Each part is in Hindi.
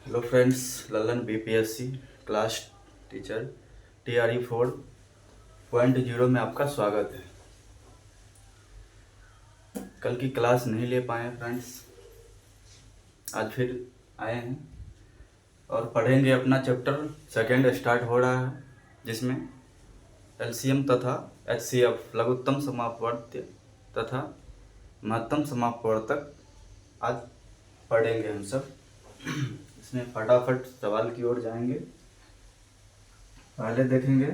Hello friends, Lalan BPSC class teacher TRE 4.0 में आपका स्वागत है। कल की क्लास नहीं ले पाए फ्रेंड्स, आज फिर आए हैं और पढ़ेंगे। अपना चैप्टर सेकेंड स्टार्ट हो रहा है, जिसमें LCM तथा HCF लघुत्तम समापवर्त्य तथा महत्तम समापवर्तक आज पढ़ेंगे हम सब। इसमें फटाफट सवाल की ओर जाएंगे। पहले देखेंगे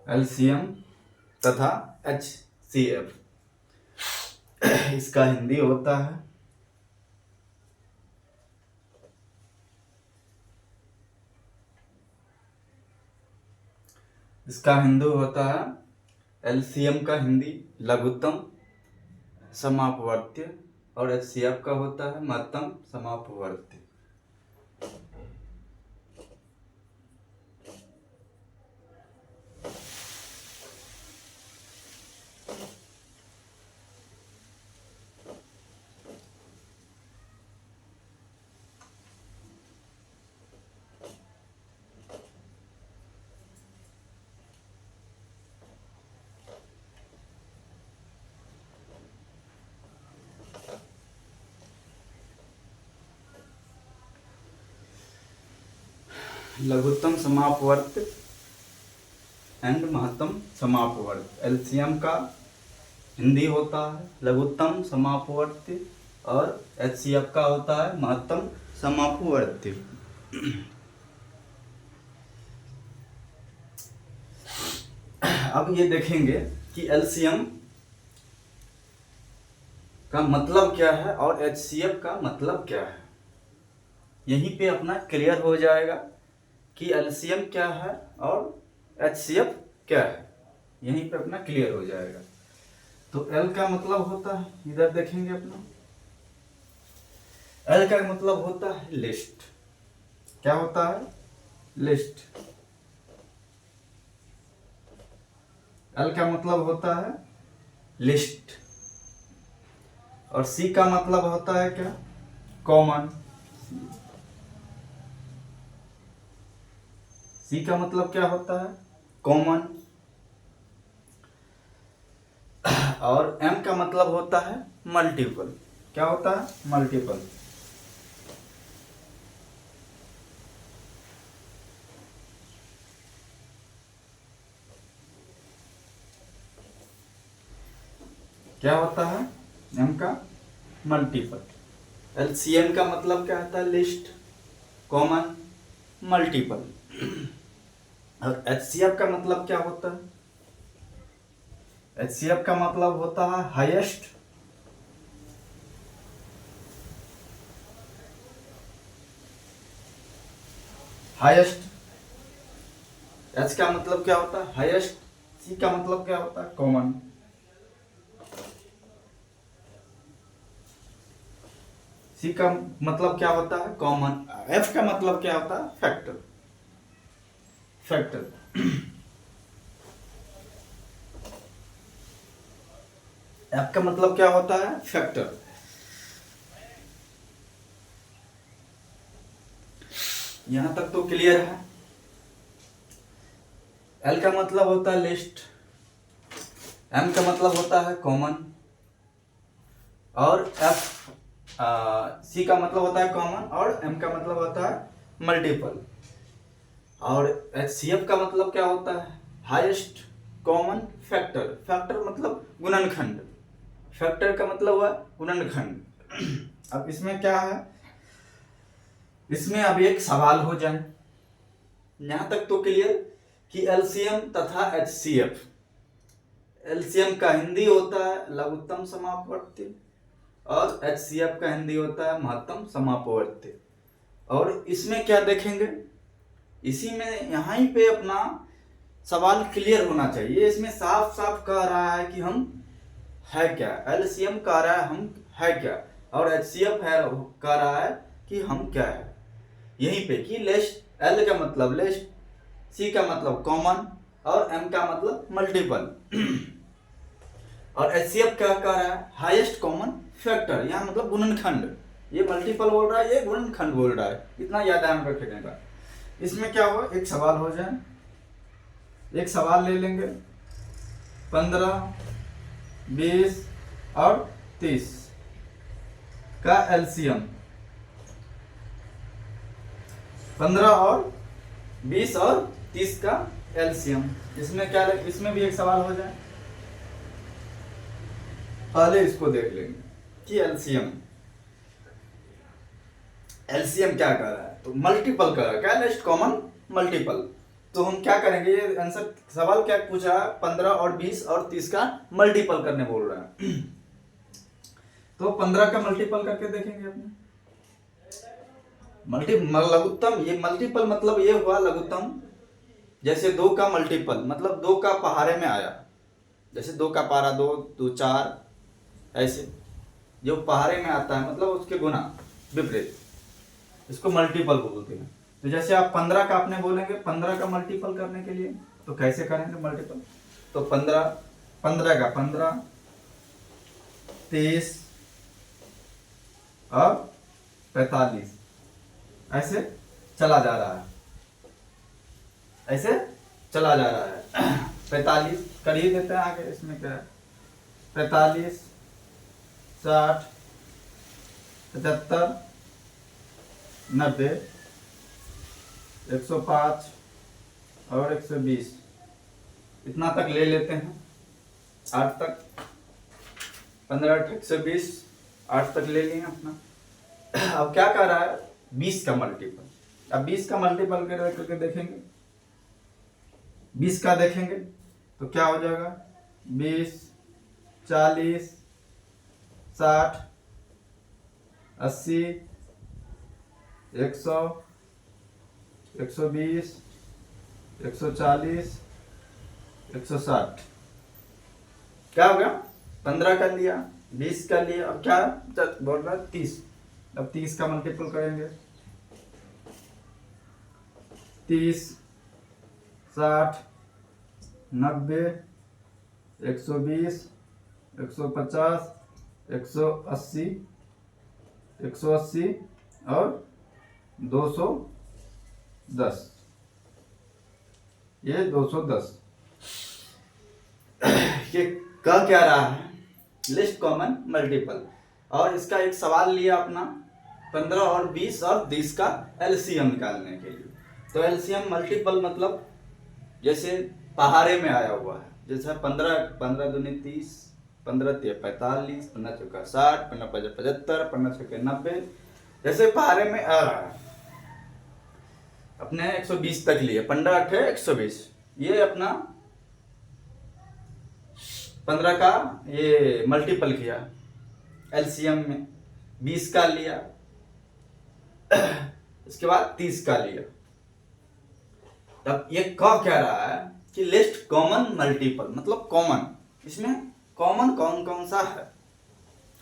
LCM तथा HCF। इसका हिंदी होता है LCM का हिंदी लघुत्तम समापवर्त्य और HCF का होता है महत्तम समापवर्त्य। लघुत्तम समापवर्त्य एंड महत्तम समापवर्त्य। LCM का हिंदी होता है लघुत्तम समापवर्त्य और HCF का होता है महत्तम समापवर्त्य। अब ये देखेंगे कि LCM का मतलब क्या है और HCF का मतलब क्या है। यहीं पे अपना क्लियर हो जाएगा कि LCM क्या है और HCF क्या है। यहीं पे अपना क्लियर हो जाएगा। तो L का मतलब होता है, इधर देखेंगे अपना, L का मतलब होता है लिस्ट। क्या होता है? लिस्ट। L का मतलब होता है लिस्ट। और C का मतलब होता है क्या? कॉमन। C का मतलब क्या होता है? कॉमन। और M का मतलब होता है मल्टीपल। क्या होता है? मल्टीपल। क्या होता है? M का मल्टीपल। LCM का मतलब क्या होता है? List, common, multiple. और HCF का मतलब क्या होता है? HCF का मतलब होता है हाईएस्ट, हाईएस्ट। H का मतलब क्या होता है? हाईएस्ट। C का मतलब क्या होता है? कॉमन। C का मतलब क्या होता है? कॉमन। F का मतलब क्या होता है? फैक्टर। फैक्टर। F का मतलब क्या होता है? फैक्टर। यहां तक तो क्लियर है। L का मतलब होता है लिस्ट, M का मतलब होता है कॉमन, और C का मतलब होता है कॉमन, और M का मतलब होता है मल्टीपल। और HCF का मतलब क्या होता है? Highest, common, factor. फैक्टर मतलब गुणनखंड। फैक्टर का मतलब हुआ गुणनखंड। अब इसमें क्या है? इसमें अब एक सवाल हो जाए। यहां तक तो क्लियर कि LCM तथा HCF। LCM का हिंदी होता है लघुत्तम समापवर्त्य और HCF का हिंदी होता है महत्तम समापवर्त्य। और इसमें क्या देखेंगे? इसी में यहाँ ही पे अपना सवाल क्लियर होना चाहिए। इसमें साफ साफ कह रहा है कि हम है क्या। LCM कह रहा है हम है क्या, और HCF है कह रहा है कि हम क्या है। यहीं पे कि लेस्ट, एल का मतलब लेस्ट, सी का मतलब कॉमन और एम का मतलब मल्टीपल। और एचसीएफ क्या कह रहा है, हाईएस्ट कॉमन फैक्टर, यहाँ मतलब गुणनखंड, ये मल्टीपल बोल रहा है, ये गुणनखंड बोल रहा है, इतना याद ध्यान रखने का। इसमें क्या हो, एक सवाल हो जाए, एक सवाल ले लेंगे, 15, 20 और 30 का एलसीएम, 15 और 20 और 30 का एलसीएम, इसमें क्या लगे, इसमें भी एक सवाल हो जाए। पहले इसको देख लेंगे कि एलसीएम, एलसीएम क्या कर रहा है, तो मल्टीपल कर रहा है, क्या लिस्ट कॉमन मल्टीपल। तो हम क्या करेंगे, ये आंसर सवाल क्या पूछा, 15 और 20 और 30 का मल्टीपल करने बोल रहा है। तो 15 का मल्टीपल करके देखेंगे अपने, लघुत्तम, ये मल्टीपल मतलब ये हुआ लघुत्तम, जैसे 2 का मल्टीपल मतलब 2 का पहाड़े में आया, जैसे 2 का पारा 2, 2 4, ऐसे जो पहाड़े में आता है मतलब उसके गुना विपरीत, इसको मल्टीपल बोलते हैं। तो जैसे आप 15 का आपने बोलेंगे, 15 का मल्टीपल करने के लिए तो कैसे करेंगे मल्टीपल, तो 15 का 15, 30 और 45, ऐसे चला जा रहा है, ऐसे चला जा रहा है। 45 कर ही देते हैं आगे, इसमें क्या है, 45, 60, 75, 90, 105 और 120, इतना तक ले लेते हैं, 8 तक, 15 120, 8 तक ले लिए अपना। अब क्या कर रहा है, 20 का मल्टीपल, अब 20 का मल्टीपल करके देखेंगे, 20 का देखेंगे तो क्या हो जाएगा, 20, 40, 60, 80, 100, 120, 140, 160, क्या हो गया, 15 का लिया, 20 का लिया, अब क्या बोल रहा है 30, अब 30 का मल्टीपल करेंगे, 30, 60, 90, 120, 150, 180, 180 और 210, ये 210। ये कह क्या रहा है, लिस्ट कॉमन मल्टीपल, और इसका एक सवाल लिया अपना 15 और 20 और 30 का एलसीएम निकालने के लिए। तो एलसीएम मल्टीपल मतलब जैसे पहाड़े में आया हुआ है, जैसे 15 दूनी 30, 15 तिया 45, 15 चौका 60, 15 पंजा 75, 15 छक्के 90, जैसे पहाड़े में आ रहा है। अपने 120 तक लिए, 15 8 120, ये अपना 15 का ये मल्टीपल किया एलसीएम में, 20 का लिया, इसके बाद 30 का लिया। तब ये कह क्या रहा है कि लिस्ट कॉमन मल्टीपल मतलब कॉमन, इसमें कॉमन कौन कौन सा है।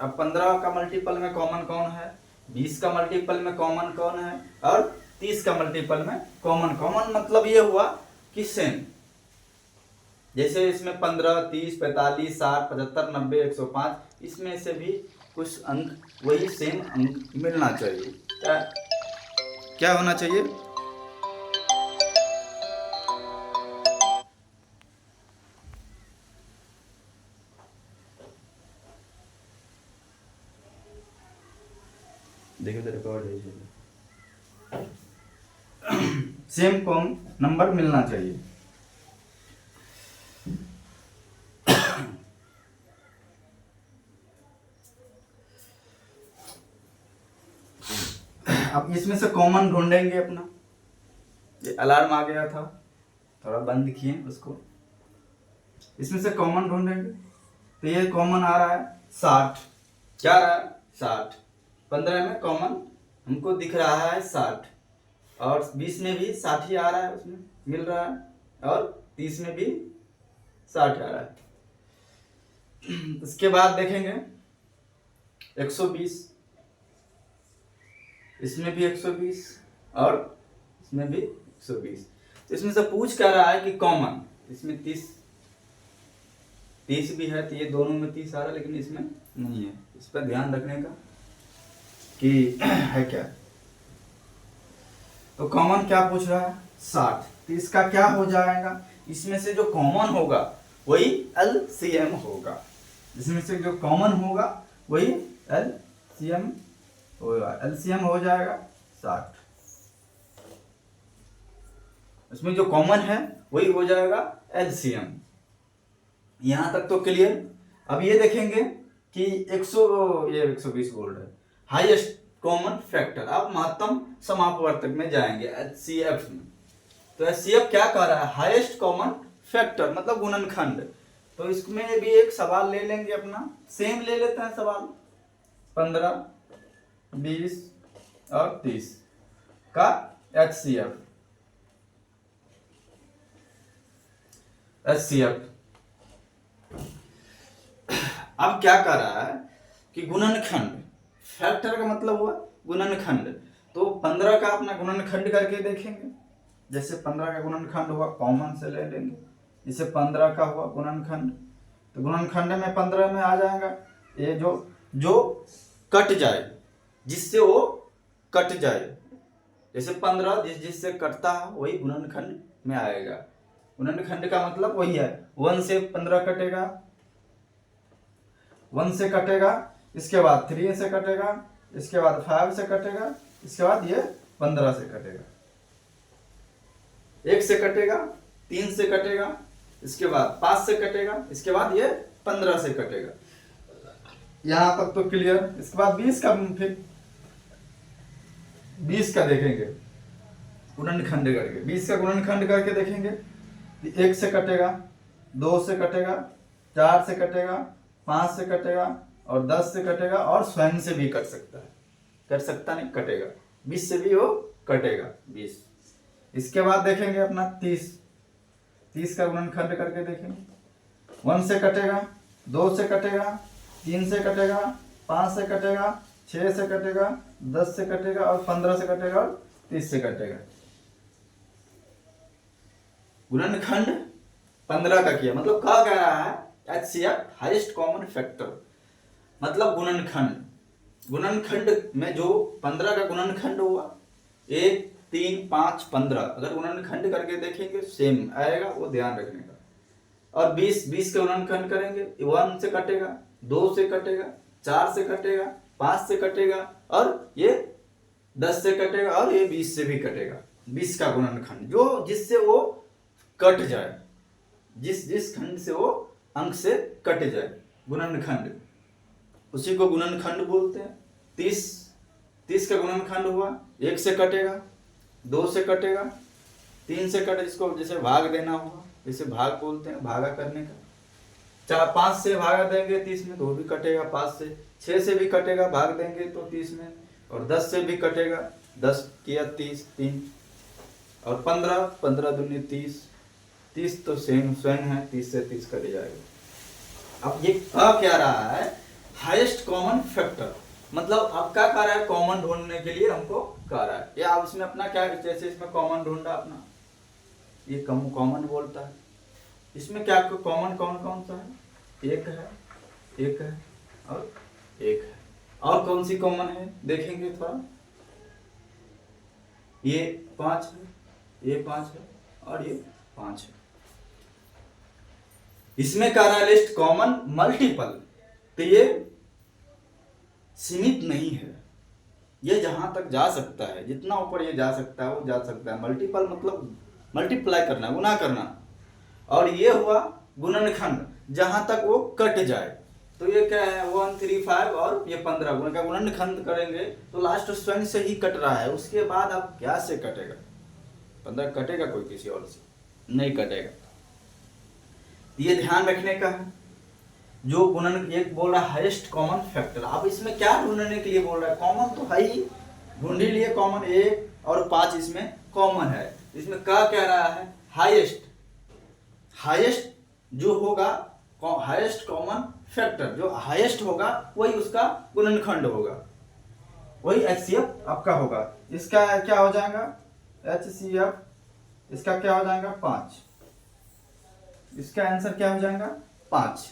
अब 15 का मल्टीपल में कॉमन कौन है, 20 का मल्टीपल में कॉमन कौन है, और 30 का मल्टीपल में कॉमन, कॉमन मतलब ये हुआ कि सेम, जैसे इसमें 15, 30, 45, 60, 75, 90, 105, इसमें से भी कुछ अंक वही सेम अंक मिलना चाहिए। क्या होना चाहिए, देखिए रिकॉर्ड है, सेम कॉमन नंबर मिलना चाहिए। अब इसमें से कॉमन ढूंढेंगे अपना, ये अलार्म आ गया था, थोड़ा बंद किए उसको, इसमें से कॉमन ढूंढेंगे, तो ये कॉमन आ रहा है 60, क्या रहा है 60, 15 में कॉमन हमको दिख रहा है 60, और 20 में भी 60 ही आ रहा है, उसमें मिल रहा है, और 30 में भी 60 आ रहा है। उसके बाद देखेंगे 120, इसमें भी 120, और इसमें भी 120। तो इसमें से पूछ क्या रहा है कि कॉमन, इसमें 30 भी है, तो ये दोनों में 30 आ रहा है, लेकिन इसमें नहीं है। इस पर ध्यान रखने का कि है क्या। तो कॉमन क्या पूछ रहा है 60, तो इसका क्या हो जाएगा, इसमें से जो कॉमन होगा वही LCM होगा, इसमें से जो कॉमन होगा वही LCM होगा। LCM हो जाएगा 60, इसमें जो कॉमन है वही हो जाएगा LCM। यहां तक तो क्लियर। अब ये देखेंगे कि 120 वोल्ट है, हाईएस्ट कॉमन फैक्टर। अब महत्तम समापवर्तक में जाएंगे HCF में। तो HCF क्या कह रहा है, हाईएस्ट कॉमन फैक्टर मतलब गुणनखंड। तो इसमें भी एक सवाल ले लेंगे अपना, सेम ले लेते हैं सवाल, 15, 20 और 30 का HCF। अब क्या कर रहा है कि गुणनखंड, फैक्टर का मतलब हुआ गुणनखंड। तो 15 का अपना गुणनखंड करके देखेंगे। जैसे 15 का गुणनखंड हुआ, कॉमन से ले लेंगे। जैसे 15 का हुआ गुणनखंड, तो गुणनखंड में 15 में आ जाएगा ये जो कट जाए, जिससे वो कट जाए। जैसे 15 जिससे कटता है वही गुणनखंड में आएगा। गुणनखंड का मतलब वही है, 1 से 15 कटेगा, 1 से कटेगा, इसके बाद 3 से कटेगा, इसके बाद 5 से कटेगा, इसके बाद ये 15 से कटेगा, 1 से कटेगा, 3 से कटेगा, इसके बाद 5 से कटेगा, इसके बाद ये 15 से कटेगा। यहां तक तो क्लियर। इसके बाद 20 का, फिर 20 का देखेंगे गुणनखंड करके। 20 का गुणनखंड करके देखेंगे, 1 से कटेगा, 2 से कटेगा, 4 से कटेगा, 5 से कटेगा और 10 से कटेगा, और स्वयं से भी कट सकता है, कट सकता नहीं, कटेगा। 20 से भी वो कटेगा 20। इसके बाद देखेंगे अपना 30 का गुणनखंड करके देखेंगे। 1 से कटेगा, 2 से कटेगा, 3 से कटेगा, 5 से कटेगा, 6 से कटेगा, 10 से कटेगा और 15 से कटेगा और 30 से कटेगा। गुणनखंड 15 का किया, मतलब क्या कह रहा है, HCF हाईएस्ट कॉमन फैक्टर मतलब गुणनखंड में जो 15 का गुणनखंड हुआ, 1, 3, 5, 15, अगर गुणनखंड करके देखेंगे सेम आएगा, वो ध्यान रखने का। और 20 का गुणनखंड करेंगे, 1 से कटेगा, 2 से कटेगा, 4 से कटेगा, 5 से कटेगा और ये 10 से कटेगा और ये 20 से भी कटेगा। 20 का गुणनखंड जो जिससे वो कट जाए, जिस खंड से वो अंक से कट जाए, गुणनखंड, उसी को गुणनखंड बोलते हैं। 30 का गुणनखंड हुआ, 1 से कटेगा, 2 से कटेगा, 3 से कटे, जिसको जैसे भाग देना हुआ, जैसे भाग बोलते हैं, भागा करने का। 5 से भागा देंगे 30 में तो वो भी कटेगा 5 से। 6 से भी कटेगा, भाग देंगे तो 30 में, और 10 से भी कटेगा, 10 किया 30, 3 और 15 दूनी 30 तो सेम स्वयं है, 30 से 30 कट जाएगा। अब ये क्या रहा है, हाईएस्ट कॉमन फैक्टर, मतलब अब क्या कर रहा है, कॉमन ढूंढने के लिए हमको कह रहा है। या आप इसमें अपना क्या, जैसे इसमें कॉमन ढूंढा अपना, ये कॉमन बोलता है। इसमें क्या कॉमन कौन सा है, एक है और एक है। और कौन सी कॉमन है देखेंगे थोड़ा, ये 5 है, ये 5 है और ये 5 है। इसमें कह रहा है लिस्ट कॉमन मल्टीपल, तो ये सीमित नहीं है, ये जहां तक जा सकता है, जितना ऊपर ये जा सकता है वो जा सकता है। मल्टीपल मतलब मल्टीप्लाई करना, गुना करना। और ये हुआ गुणनखंड, जहां तक वो कट जाए। तो ये क्या है, 1, 3, 5 और ये 15 गुण का गुणनखंड करेंगे तो लास्ट स्वयं से ही कट रहा है, उसके बाद अब क्या से कटेगा, 15 कटेगा, कोई किसी और से नहीं कटेगा। ये ध्यान रखने का है। जो गुणन एक बोल रहा है हाईएस्ट कॉमन फैक्टर, अब इसमें क्या ढूंढने के लिए बोल रहा है, कॉमन तो है ही, ढूंढ ही लिए कॉमन, 1 और 5 इसमें कॉमन है। इसमें क्या कह रहा है, हाईएस्ट जो होगा, हाईएस्ट कॉमन फैक्टर जो हाईएस्ट होगा वही उसका गुणनखंड होगा। वही HCF आपका होगा। इसका क्या हो जाएगा HCF, इसका क्या हो जाएगा 5, इसका आंसर क्या हो जाएगा 5।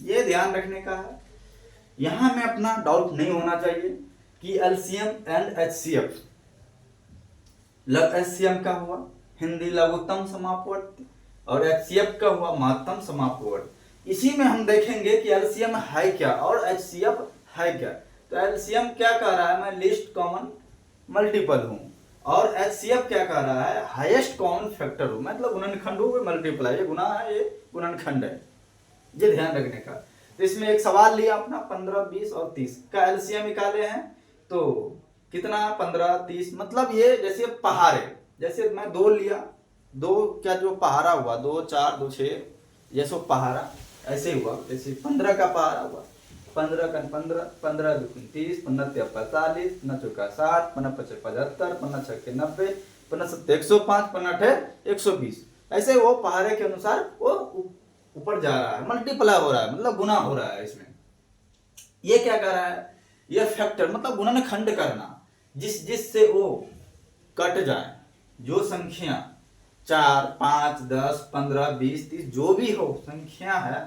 ये ध्यान रखने का है, यहां में अपना डाउट नहीं होना चाहिए कि LCM एंड HCF। HCM का हुआ हिंदी लघुत्तम समापवर्ती और HCF का हुआ महत्तम समापवर्ती। इसी में हम देखेंगे कि LCM है क्या और HCF है क्या। तो LCM क्या कह रहा है, मैं लीस्ट कॉमन मल्टीपल हूं, और HCF क्या कह रहा है, हाईएस्ट कॉमन फैक्टर हूं, मतलब गुणनखंड हूं, मल्टीपल है, ये गुना है, ये गुणनखंड है, ये ध्यान रखने का। तो इसमें एक सवाल लिया अपना 15, 20 और 30 का LCM निकाले हैं, तो कितना 15, 30, मतलब ये जैसे पहाड़े, जैसे मैं 2 लिया, 2 क्या जो पहाड़ा हुआ 2, 4, 2, 6, ये सब पहाड़ा ऐसे हुआ, जैसे 15 का पहाड़ा हुआ, 15 का 15, 15 दूनी 30, 15 तिया 45, 15 चौका 60, 15 पचे 75, 15 छक्के 90, 15 सत्ते 105, 15 अठे 120। ऐसे वो पहाड़े के अनुसार वो ऊपर जा रहा है, मल्टीप्लाई हो रहा है, मतलब गुना हो रहा है। इसमें ये क्या कर रहा है, ये फैक्टर मतलब गुणनखंड करना, जिस से वो कट जाए, जो संख्या 4, 5, 10, 15, 20, 30 जो भी हो संख्या है,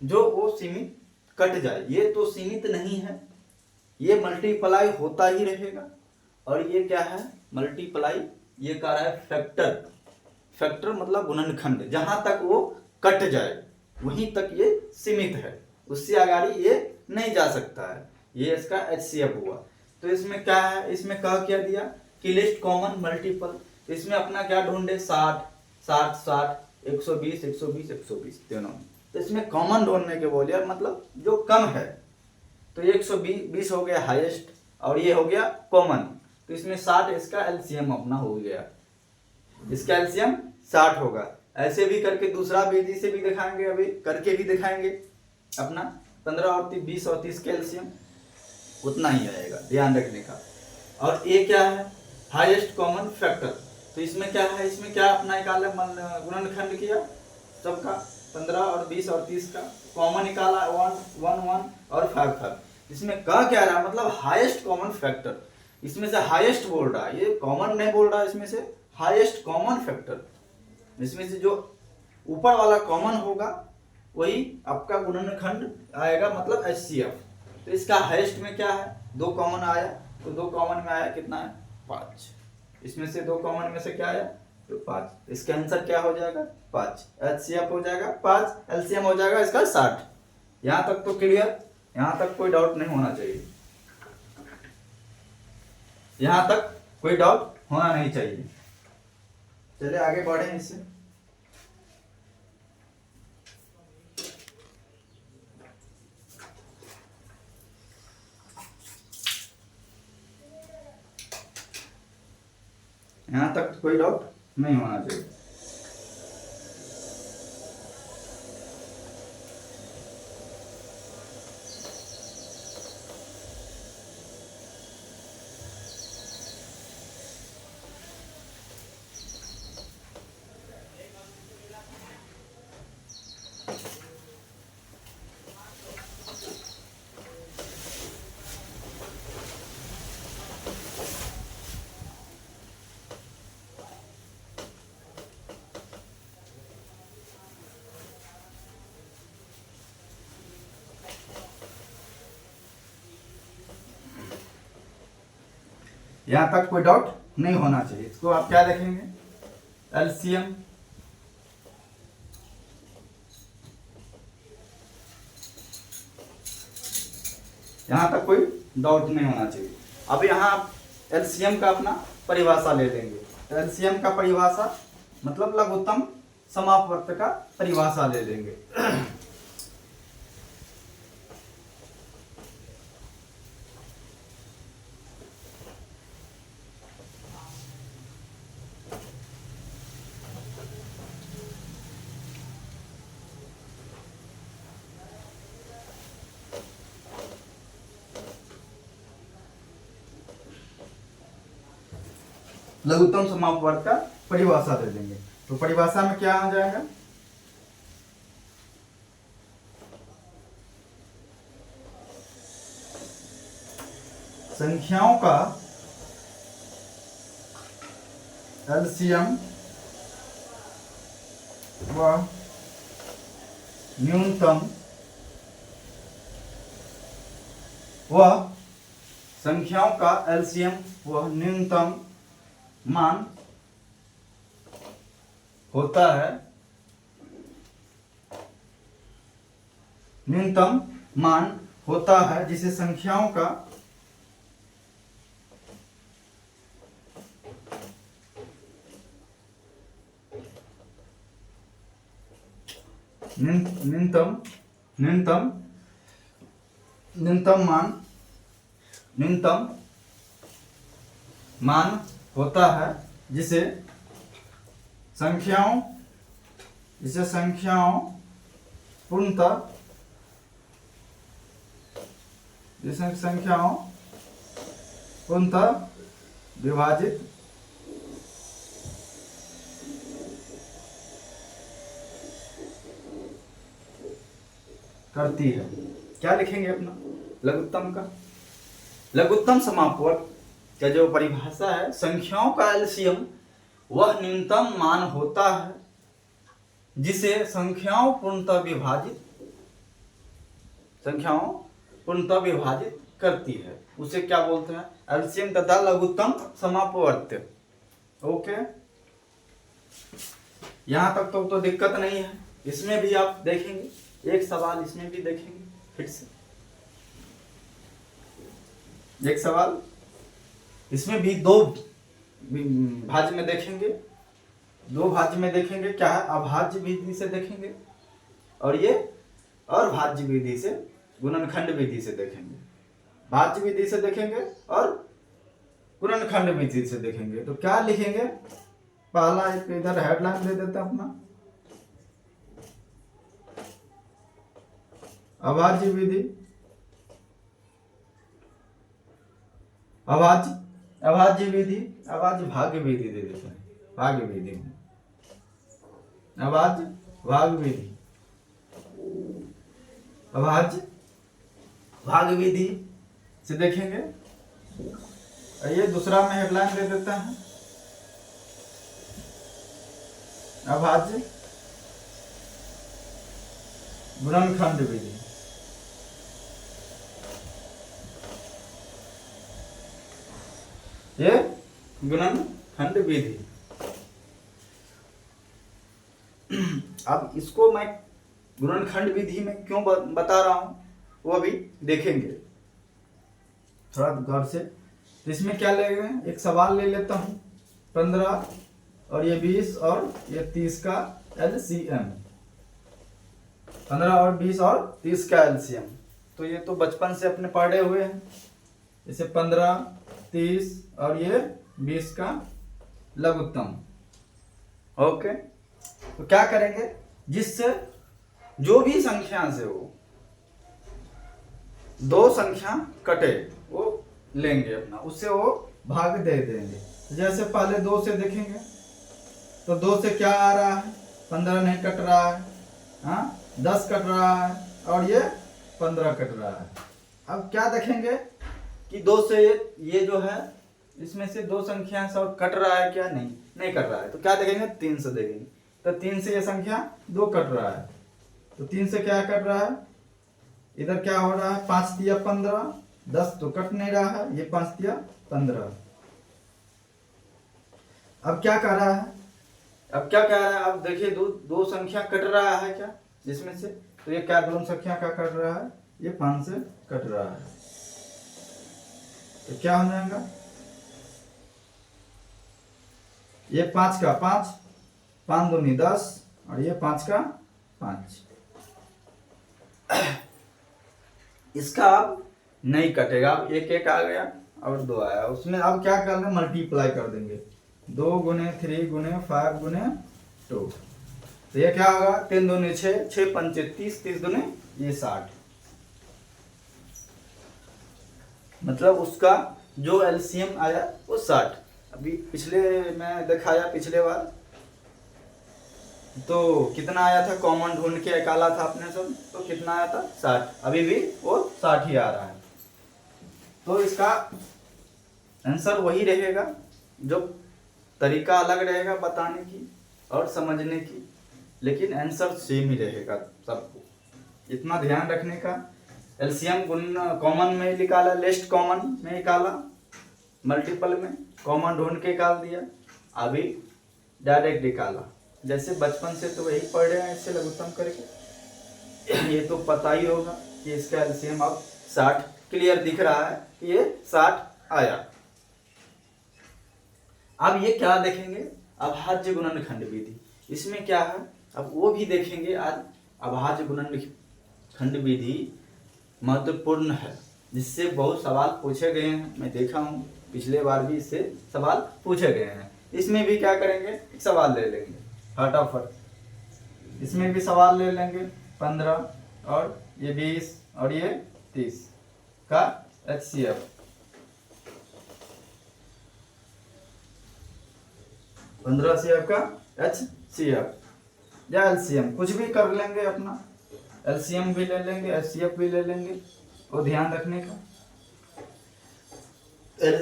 जो वो सीमित कट जाए। ये तो सीमित नहीं है, ये मल्टीप्लाई होता ही रहेगा। और ये क्या है मल्टीप्लाई, ये कह रहा है फैक्टर, फैक्टर मतलब गुणनखंड, जहां तक वो कट जाए वहीं तक ये सीमित है, उससे आगे ये नहीं जा सकता है। ये इसका HCF हुआ। तो इसमें क्या है, इसमें कह क्या दिया कि लिस्ट कॉमन मल्टीपल, तो इसमें अपना क्या ढूंढे 60, 60, 60, 120, 120, 120 तीनों। तो इसमें कॉमन ढूंढने के बोले यार, मतलब जो कम है, तो 120 हो गया हाईएस्ट, और ये हो गया कॉमन, तो इसमें 60 इसका LCM अपना हो गया, इसका LCM 60 होगा। ऐसे भी करके दूसरा विधि से भी दिखाएंगे, अभी करके भी दिखाएंगे अपना 15 और 20 और 30 के LCM उतना ही आएगा, ध्यान रखने का। और ये क्या है हाईएस्ट कॉमन फैक्टर, तो इसमें क्या है, इसमें क्या अपना निकाला गुणनखंड किया सबका 15 और 20 और 30 का, कॉमन निकाला 1, 1, 1 और 5, 5। इसमें कह क्या रहा है, मतलब हाईएस्ट कॉमन फैक्टर, इसमें से हाईएस्ट बोल रहा है, ये कॉमन नहीं बोल रहा है, इसमें से हाईएस्ट कॉमन फैक्टर, इसमें से जो ऊपर वाला कॉमन होगा वही आपका गुणनखंड आएगा, मतलब HCF। तो इसका हाईएस्ट में क्या है, 2 कॉमन आया, तो 2 कॉमन में आया कितना है 5, इसमें से 2 कॉमन में से क्या आया तो 5, इसका आंसर क्या हो जाएगा 5, HCF हो जाएगा 5, LCM हो जाएगा इसका 60। यहां तक तो क्लियर, यहां तक कोई डाउट नहीं होना चाहिए, यहां तक कोई डाउट होना नहीं चाहिए। चलिए आगे बढ़े इससे। यहां तक कोई डाउट नहीं होना चाहिए। यहां तक कोई डाउट नहीं होना चाहिए। इसको आप क्या देखेंगे LCM, यहां तक कोई डाउट नहीं होना चाहिए। अब यहां आप LCM का अपना परिभाषा ले लेंगे। LCM का परिभाषा मतलब लघुत्तम समापवर्त का परिभाषा ले लेंगे। लघुत्तम समापवर्त का परिभाषा दे देंगे। तो परिभाषा में क्या आ जाएगा, संख्याओं का एलसीएम व न्यूनतम संख्याओं का एलसीएम व न्यूनतम मान होता है, न्यूनतम मान होता है जिसे संख्याओं का न्यूनतम मान होता है जिसे संख्याओं पूर्णतः विभाजित करती है। क्या लिखेंगे अपना लघुत्तम का? लघुत्तम समापवर्ग का जो परिभाषा है, संख्याओं का एलसीएम वह न्यूनतम मान होता है जिसे संख्याओं पूर्णतः विभाजित करती है, उसे क्या बोलते हैं? एलसीएम तथा लघुत्तम समापवर्ग। ओके, यहां तक तो दिक्कत नहीं है। इसमें भी आप देखेंगे एक सवाल, इसमें भी देखेंगे फिर से एक सवाल, इसमें भी दो भाज्य में देखेंगे, क्या है? अभाज्य विधि से देखेंगे और ये और भाज्य विधि से, गुणनखंड विधि से देखेंगे। भाज्य विधि से देखेंगे और गुणनखंड विधि से देखेंगे। तो क्या लिखेंगे? पहला एक इधर हेडलाइन दे देते अपना, अभाज्य विधि, अभाज्य भाग्य विधि दे देते हैं। भाग्य विधि, अभाज्य भाग विधि, अभाज्य भाग विधि से देखेंगे। ये दूसरा में हेडलाइन दे देता है, अभाज्य गुणनखंड विधि। ये गुणनखंड विधि। अब इसको मैं गुणनखंड विधि में क्यों बता रहा हूं वो अभी देखेंगे थोड़ा गौर से। तो इसमें क्या लेंगे? एक सवाल ले लेता हूं, 15 और ये 20 और ये 30 का एलसीएम, 15 और 20 और 30 का एलसीएम। तो ये तो बचपन से अपने पढ़े हुए हैं। जैसे 15, 30 और ये 20 का लघुत्तम। ओके, तो क्या करेंगे? जिससे जो भी संख्या से हो दो संख्या कटे वो लेंगे अपना, उससे वो भाग दे देंगे। जैसे पहले 2 से देखेंगे तो 2 से क्या आ रहा है? 15 नहीं कट रहा है, हाँ 10 कट रहा है और ये 15 कट रहा है। अब क्या देखेंगे कि 2 से ये जो है इसमें से 2 संख्या से और कट रहा है क्या? नहीं कट रहा है। तो क्या देखेंगे? 3 से देखेंगे। तो 3 से ये संख्या 2 कट रहा है, तो 3 से क्या कट रहा है? इधर क्या हो रहा है? 5 तिया 15, 10 तो कट नहीं रहा है, ये 5 तिया 15। अब क्या कर रहा है? अब देखिए दो संख्या कट रहा है क्या इसमें से? तो ये क्या दोनों संख्या का कट रहा है? ये 5 से कट रहा है। तो क्या हो जाएगा? ये 5 का 5, 5 दूनी 10 और ये 5 का 5। इसका अब नहीं कटेगा। अब 1 आ गया और 2 आया, उसमें अब क्या कर देंगे? मल्टीप्लाई कर देंगे। 2 गुने 3 गुने 5 गुने 2। तो ये क्या होगा? 3 दूनी 6, 6 पंचे 30, 30 दूने ये 60। मतलब उसका जो एलसीएम आया वो 60। अभी पिछले मैं दिखाया, पिछले बार तो कितना आया था? कॉमन ढूंढ के निकाला था अपने सब, तो कितना आया था? 60। अभी भी वो 60 ही आ रहा है। तो इसका आंसर वही रहेगा, जो तरीका अलग रहेगा बताने की और समझने की, लेकिन आंसर सेम ही रहेगा सबको। इतना ध्यान रखने का। एलसीएम कॉमन में निकाला, लिस्ट कॉमन में निकाला, मल्टीपल में कॉमन ढूंढ के निकाल दिया, अभी डायरेक्ट निकाला। जैसे बचपन से तो वही पढ़ रहे हैं, इससे लघुत्तम करके ये तो पता ही होगा कि इसका एलसीएम अब 60 क्लियर दिख रहा है कि ये 60 आया। अब ये क्या देखेंगे, अभाज्य गुणनखंड विधि। इसमें क्या है, अब वो भी देखेंगे आज। अभाज्य गुणनखंड विधि महत्वपूर्ण है, जिससे बहुत सवाल पूछे गए हैं। मैं देखा हूँ पिछले बार भी इससे सवाल पूछे गए हैं। इसमें भी क्या करेंगे, सवाल ले लेंगे फटाफट। इसमें भी सवाल ले लेंगे 15 और ये 20 और ये 30 का HCF। 15 CF का HCF या LCM, कुछ भी कर लेंगे अपना। LCM भी ले लेंगे, HCF भी ले लेंगे, वो ध्यान रखने का।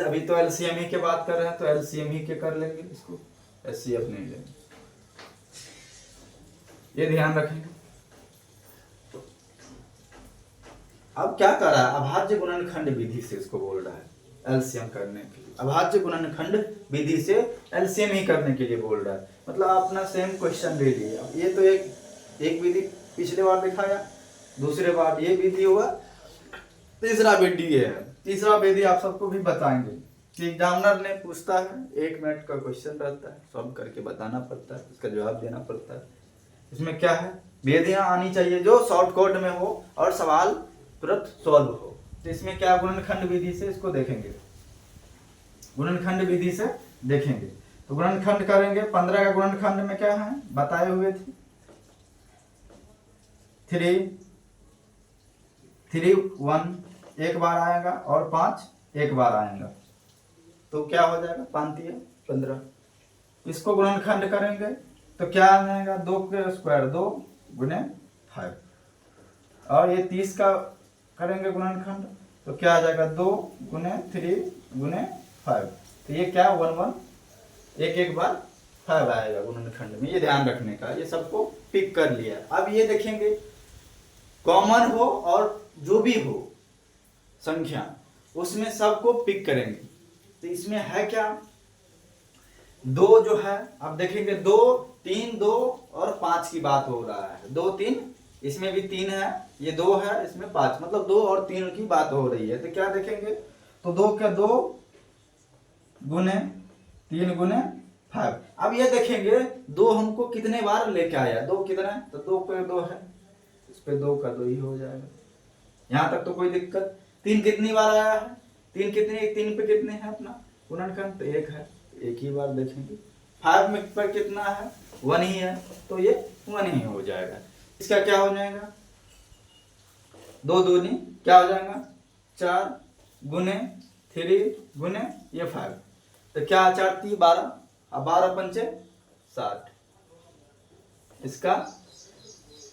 अभी तो LCM ही के बात कर रहे हैं तो LCM ही के कर लेंगे, इसको HCF नहीं लेंगे, ये ध्यान रखेंगे। अब क्या कर रहा है, अभाज्य गुणनखंड विधि से इसको बोल रहा है एलसीएम करने के लिए। अभाज्य गुणनखंड विधि से एलसीएम ही करने के लिए बोल रहा है, मतलब अपना सेम क्वेश्चन ले लिए। अब ये तो एक विधि पिछले बार दिखाया, दूसरे बार ये विधि हुआ, तीसरा विधि है। तीसरा विधि आप सबको भी बताएंगे कि एग्जामिनर ने पूछता है, 1 मिनट का क्वेश्चन रहता है, सॉल्व करके बताना पड़ता है, उसका जवाब देना पड़ता है। इसमें क्या है, विधियां आनी चाहिए जो शॉर्टकट में हो और सवाल तुरंत सॉल्व हो। तो इसमें क्या, गुणनखंड विधि से इसको देखेंगे, गुणनखंड विधि से देखेंगे। तो गुणनखंड करेंगे, 15 का गुणनखंड में क्या है बताए हुए थे, 3 1 एक बार आएगा और 5 एक बार आएगा, तो क्या हो जाएगा 5 15। इसको गुणनखंड करेंगे तो क्या आ जाएगा, 2 के स्क्वायर 2 गुने 5। और ये 30 का करेंगे गुणनखंड तो क्या आ जाएगा, 2 गुने 3 गुने 5। तो ये क्या 1 1 एक बार 5 आएगा गुणनखंड में, ये ध्यान रखने का। ये सबको पिक कर लिया। अब ये देखेंगे कॉमन हो और जो भी हो संख्या, उसमें सबको पिक करेंगे। तो इसमें है क्या, 2 जो है, अब देखेंगे 2 3 2 और 5 की बात हो रहा है। 2 3, इसमें भी 3 है, ये 2 है, इसमें 5, मतलब 2 और 3 की बात हो रही है। तो क्या देखेंगे, तो 2 के 2 गुने 3 गुने 5। अब ये देखेंगे 2 हमको कितने बार लेके आया, 2 कितना है, तो 2 पे 2 है, इस पे 2 का 2 ही हो जाएगा। यहाँ तक तो कोई दिक्कत। 3 कितनी बार आया है, 3 कितने, 3 पे कितने हैं अपना गुणनखंड, तो 1 है, 1 ही बार देखेंगे। 5 में पर कितना है, 1 ही है, तो ये 1 ही हो जाएगा। इसका क्या हो जाएगा, 2 दूनी क्या हो जाएगा 4 गुने 3 गुने ये 5, तो क्या 4 3 12 और 12 पंचे 60। इसका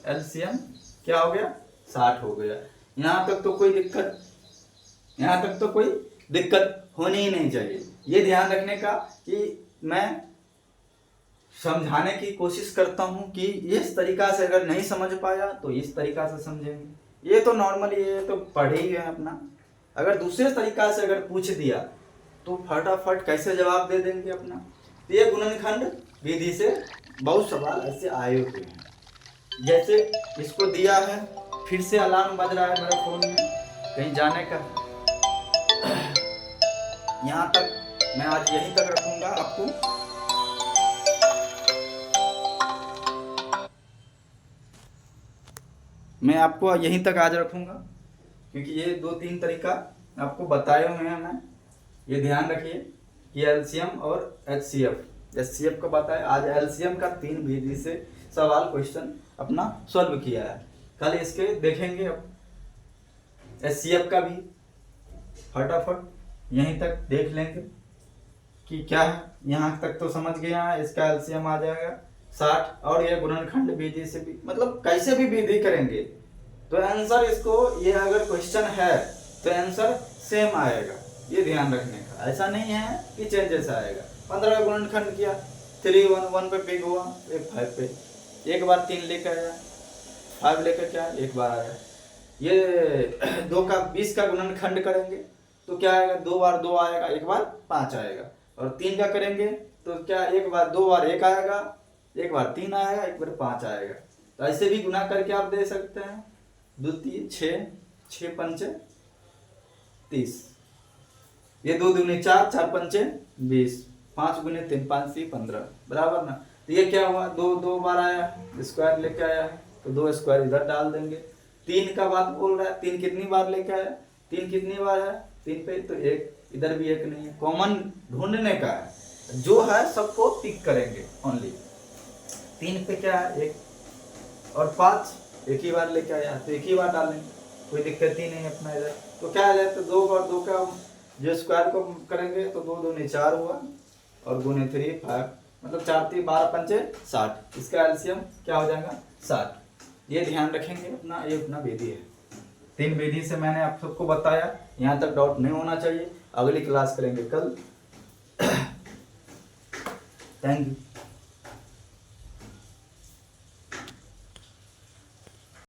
एलसीएम क्या हो गया, 60 हो गया। यहाँ तक तो कोई दिक्कत, यहाँ तक तो कोई दिक्कत होनी ही नहीं चाहिए। ये ध्यान रखने का कि मैं समझाने की कोशिश करता हूँ कि इस तरीका से अगर नहीं समझ पाया तो इस तरीका से समझेंगे। ये तो नॉर्मली ये तो पढ़े ही है अपना, अगर दूसरे तरीका से अगर पूछ दिया तो फटाफट कैसे जवाब दे देंगे अपना। तो ये गुणनखंड विधि से बहुत सवाल ऐसे आए हुए हैं। जैसे इसको दिया है, फिर से अलार्म बज रहा है मेरे फोन में, कहीं जाने का। यहाँ तक मैं आज यहीं तक रखूंगा आपको। मैं आपको यहीं तक आज रखूंगा, क्योंकि ये 2-3 तरीका आपको बताए हुए हैं मैं। ये ध्यान रखिए कि एलसीएम और एचसीएफ को बताया। आज एलसीएम का 3 विधि से सवाल क्वेश्चन अपना सॉल्व किया है। कल इसके देखेंगे अब एचसीएफ का भी, फटाफट यहीं तक देख लेंगे कि क्या है। यहाँ तक तो समझ गया है, इसका एलसीएम आ जाएगा 60। और ये गुणनखंड विधि से भी, मतलब कैसे भी विधि करेंगे तो आंसर इसको, ये अगर क्वेश्चन है तो आंसर सेम आएगा, ये ध्यान रखने का। ऐसा नहीं है कि चेंजेस आएगा। 15 का गुणनखंड किया, 3 1 1 पे पिक हुआ, एक 5 पे, एक बार 3 लेकर आया, 5 लेकर क्या एक बार आया। ये 2 का 20 का गुणनखंड करेंगे तो क्या आएगा, 2 बार 2 आएगा, एक बार 5 आएगा। और 3 का करेंगे तो क्या, एक बार 2 बार 1 आएगा, एक बार 3 आएगा, एक बार 5 आएगा। तो ऐसे भी गुना करके आप दे सकते हैं। 2 3 6, 6 पंचे 30, ये 2 दूनी 4, 4 पंचे 20, 5 गुने 3 5 3 15, बराबर ना। तो ये क्या हुआ, 2 2 बार आया, स्क्वायर लेके आया, तो 2 स्क्वायर इधर डाल देंगे। 3 का बात बोल रहा है, 3 कितनी बार लेके आया, 3 कितनी बार है 3 पे, तो 1, इधर भी 1 नहीं है, कॉमन ढूंढने का है, जो है सबको टिक करेंगे ओनली। 3 पे क्या है 1, और 5 एक ही बार लेके आया, तो एक ही बार डालेंगे, कोई दिक्कत ही नहीं अपना इधर। तो क्या है, तो 2 और 2 का जो स्क्वायर को करेंगे तो 2 दूनी 4 हुआ, और गुने 3 5, मतलब 4 3 12 पंचे 60, इसका एलसीएम क्या हो जाएगा 60। ये ध्यान रखेंगे अपना, ये अपना विधि है। 3 विधि से मैंने आप सबको बताया, यहाँ तक डाउट नहीं होना चाहिए। अगली क्लास करेंगे कल। Thank you.